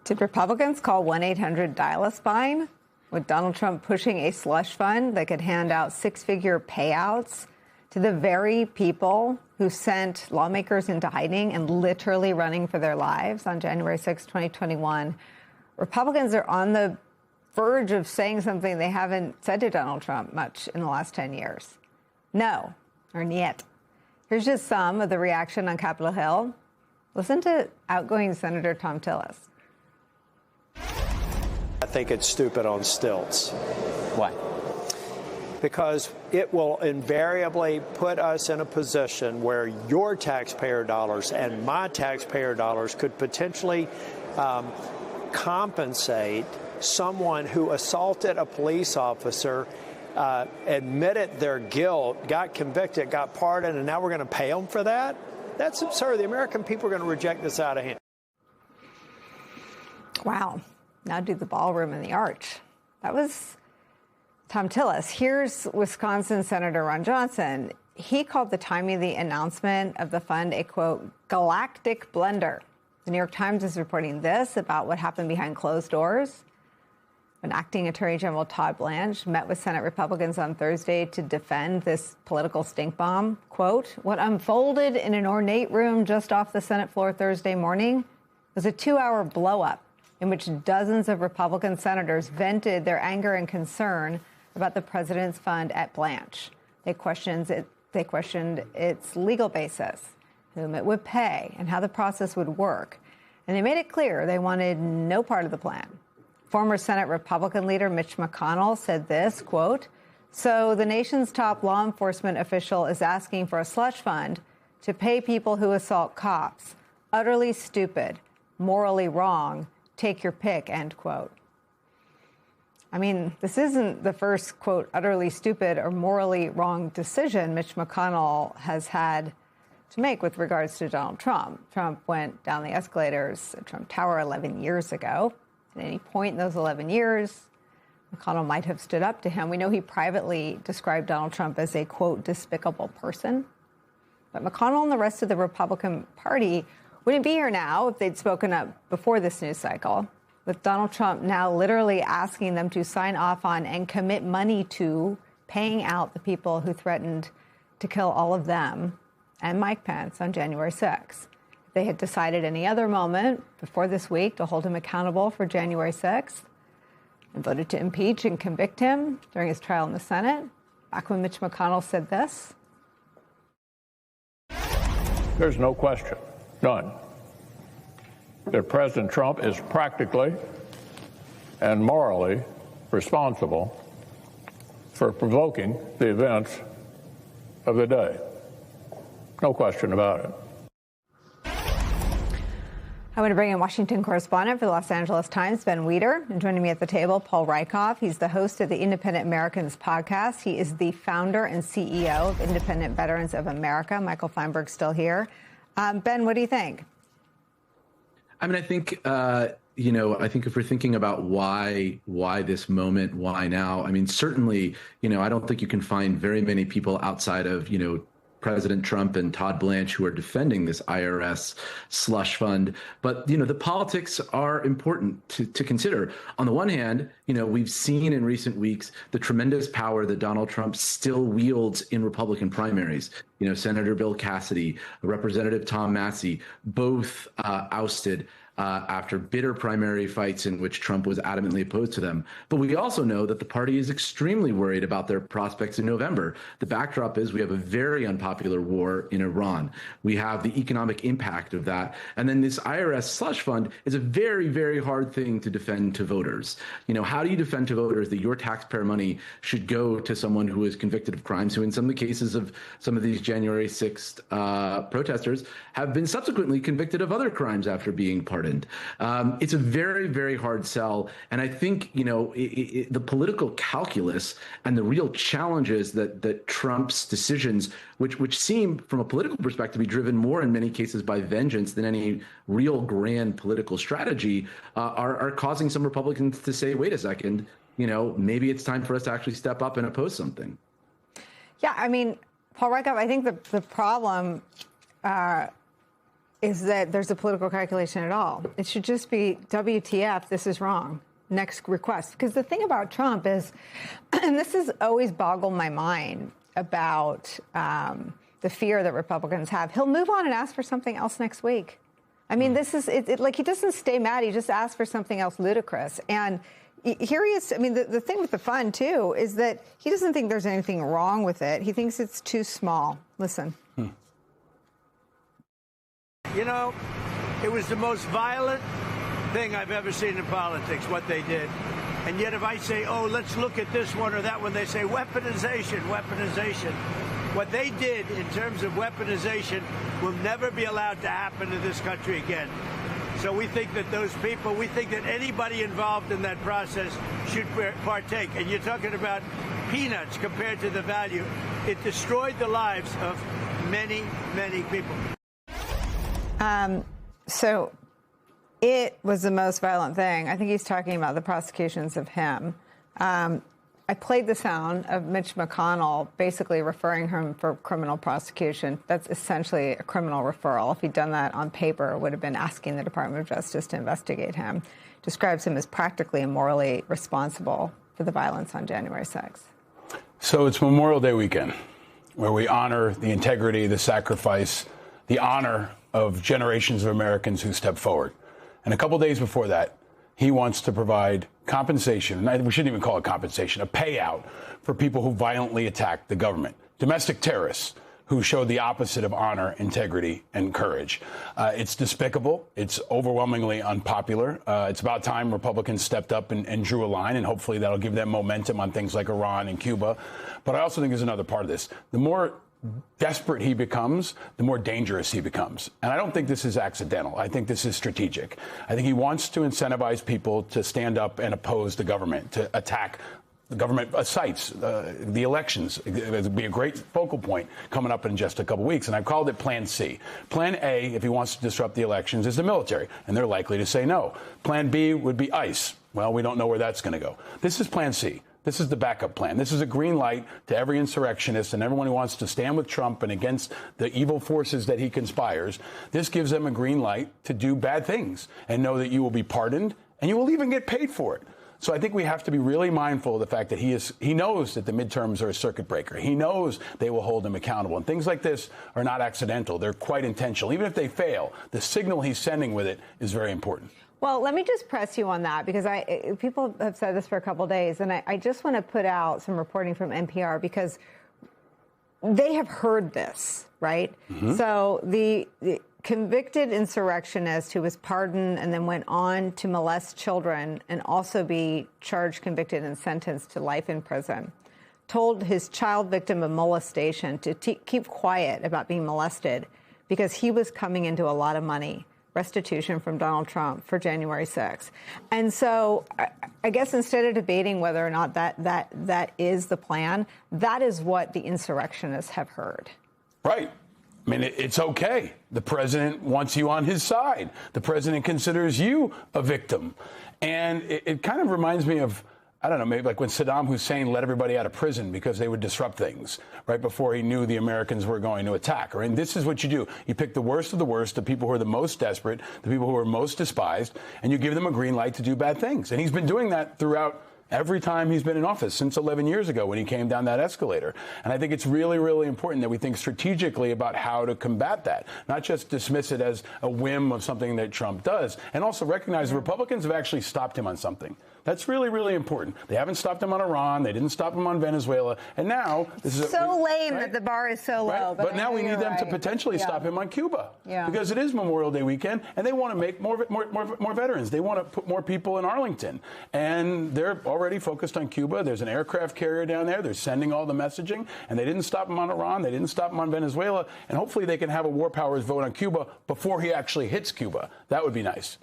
Did Republicans call 1-800-DIAL-A-SPINE? With Donald Trump pushing a slush fund that could hand out six-figure payouts to the very people who sent lawmakers into hiding and literally running for their lives on January 6, 2021, Republicans are on the verge of saying something they haven't said to Donald Trump much in the last 10 years. No, or niet. Here's just some of the reaction on Capitol Hill. Listen to outgoing Senator Thom Tillis. I think it's stupid on stilts. Why? Because it will invariably put us in a position where your taxpayer dollars and my taxpayer dollars could potentially compensate someone who assaulted a police officer, admitted their guilt, got convicted, got pardoned, and now we're going to pay them for that? That's absurd. The American people are going to reject this out of hand. Wow. Now do the ballroom and the arch. That was Thom Tillis. Here's Wisconsin Senator Ron Johnson. He called the timing of the announcement of the fund a, quote, galactic blunder. The New York Times is reporting this about what happened behind closed doors. When acting Attorney General Todd Blanche met with Senate Republicans on Thursday to defend this political stink bomb, quote, what unfolded in an ornate room just off the Senate floor Thursday morning was a 2-hour blow-up in which dozens of Republican senators vented their anger and concern about the president's fund at Blanche. They questioned its legal basis, whom it would pay, and how the process would work. And they made it clear they wanted no part of the plan. Former Senate Republican leader Mitch McConnell said this, quote, so the nation's top law enforcement official is asking for a slush fund to pay people who assault cops. Utterly stupid, morally wrong. Take your pick, end quote. I mean, this isn't the first, quote, utterly stupid or morally wrong decision Mitch McConnell has had to make with regards to Donald Trump. Trump went down the escalators at Trump Tower 11 years ago. At any point in those 11 years, McConnell might have stood up to him. We know he privately described Donald Trump as a, quote, despicable person. But McConnell and the rest of the Republican Party wouldn't be here now if they'd spoken up before this news cycle, with Donald Trump now literally asking them to sign off on and commit money to paying out the people who threatened to kill all of them and Mike Pence on January 6th. If they had decided any other moment before this week to hold him accountable for January 6th and voted to impeach and convict him during his trial in the Senate, back when Mitch McConnell said this. There's no question. None. That President Trump is practically and morally responsible for provoking the events of the day. No question about it. I want to bring in Washington correspondent for the Los Angeles Times, Ben Weider. And joining me at the table, Paul Rieckhoff. He's the host of the Independent Americans podcast. He is the founder and CEO of Independent Veterans of America. Michael Feinberg's still here. Ben, what do you think? I mean, I think, I think if we're thinking about why this moment, why now? I mean, certainly, I don't think you can find very many people outside of, President Trump and Todd Blanche who are defending this IRS slush fund. But, the politics are important to consider. On the one hand, we've seen in recent weeks the tremendous power that Donald Trump still wields in Republican primaries. Senator Bill Cassidy, Representative Tom Massie, both ousted after bitter primary fights in which Trump was adamantly opposed to them. But we also know that the party is extremely worried about their prospects in November. The backdrop is we have a very unpopular war in Iran. We have the economic impact of that. And then this IRS slush fund is a very, very hard thing to defend to voters. How do you defend to voters that your taxpayer money should go to someone who is convicted of crimes, who in some of the cases of some of these January 6th protesters have been subsequently convicted of other crimes after being pardoned? It's a very, very hard sell. And I think, the political calculus and the real challenges that Trump's decisions, which seem from a political perspective to be driven more in many cases by vengeance than any real grand political strategy, are causing some Republicans to say, wait a second, maybe it's time for us to actually step up and oppose something. Yeah, I mean, Paul Rieckhoff, I think the problem is that there's a political calculation at all. It should just be WTF, this is wrong. Next request. Because the thing about Trump is, and this has always boggled my mind about the fear that Republicans have, he'll move on and ask for something else next week. I mean, this is like he doesn't stay mad. He just asks for something else ludicrous. And here he is. I mean, the thing with the fund, too, is that he doesn't think there's anything wrong with it. He thinks it's too small. Listen. You know, it was the most violent thing I've ever seen in politics, what they did. And yet if I say, oh, let's look at this one or that one, they say weaponization, weaponization. What they did in terms of weaponization will never be allowed to happen in this country again. So we think that those people, we think that anybody involved in that process should partake. And you're talking about peanuts compared to the value. It destroyed the lives of many, many people. So it was the most violent thing. I think he's talking about the prosecutions of him. I played the sound of Mitch McConnell basically referring him for criminal prosecution. That's essentially a criminal referral. If he'd done that on paper, it would have been asking the Department of Justice to investigate him. Describes him as practically and morally responsible for the violence on January 6th. So it's Memorial Day weekend, where we honor the integrity, the sacrifice, the honor of generations of Americans who stepped forward. And a couple days before that, he wants to provide compensation, we shouldn't even call it compensation, a payout for people who violently attacked the government, domestic terrorists who showed the opposite of honor, integrity, and courage. It's despicable. It's overwhelmingly unpopular. It's about time Republicans stepped up and drew a line, and hopefully that'll give them momentum on things like Iran and Cuba. But I also think there's another part of this. The more desperate he becomes, the more dangerous he becomes. And I don't think this is accidental. I think this is strategic. I think he wants to incentivize people to stand up and oppose the government, to attack the government sites, the elections. It'll be a great focal point coming up in just a couple weeks. And I've called it Plan C. Plan A, if he wants to disrupt the elections, is the military, and they're likely to say no. Plan B would be ICE. Well, we don't know where that's going to go. This is Plan C. This is the backup plan. This is a green light to every insurrectionist and everyone who wants to stand with Trump and against the evil forces that he conspires. This gives them a green light to do bad things and know that you will be pardoned and you will even get paid for it. So I think we have to be really mindful of the fact that he knows that the midterms are a circuit breaker. He knows they will hold him accountable. And things like this are not accidental. They're quite intentional. Even if they fail, the signal he's sending with it is very important. Well, let me just press you on that, because people have said this for a couple of days, and I just want to put out some reporting from NPR because they have heard this, right? Mm-hmm. So the convicted insurrectionist who was pardoned and then went on to molest children and also be charged, convicted, and sentenced to life in prison told his child victim of molestation to keep quiet about being molested because he was coming into a lot of money. Restitution from Donald Trump for January 6th. And so I guess instead of debating whether or not that is the plan, that is what the insurrectionists have heard. Right. I mean, it's okay. The president wants you on his side. The president considers you a victim. And it kind of reminds me of, I don't know, maybe like when Saddam Hussein let everybody out of prison because they would disrupt things right before he knew the Americans were going to attack. And this is what you do. You pick the worst of the worst, the people who are the most desperate, the people who are most despised, and you give them a green light to do bad things. And he's been doing that throughout every time he's been in office since 11 years ago when he came down that escalator. And I think it's really, really important that we think strategically about how to combat that, not just dismiss it as a whim of something that Trump does, and also recognize the Republicans have actually stopped him on something. That's really, really important. They haven't stopped him on Iran. They didn't stop him on Venezuela. And now this is so lame that the bar is so low. But now we need them to potentially stop him on Cuba because it is Memorial Day weekend, and they want to make more veterans. They want to put more people in Arlington, and they're already focused on Cuba. There's an aircraft carrier down there. They're sending all the messaging, and they didn't stop him on Iran. They didn't stop him on Venezuela, and hopefully they can have a war powers vote on Cuba before he actually hits Cuba. That would be nice.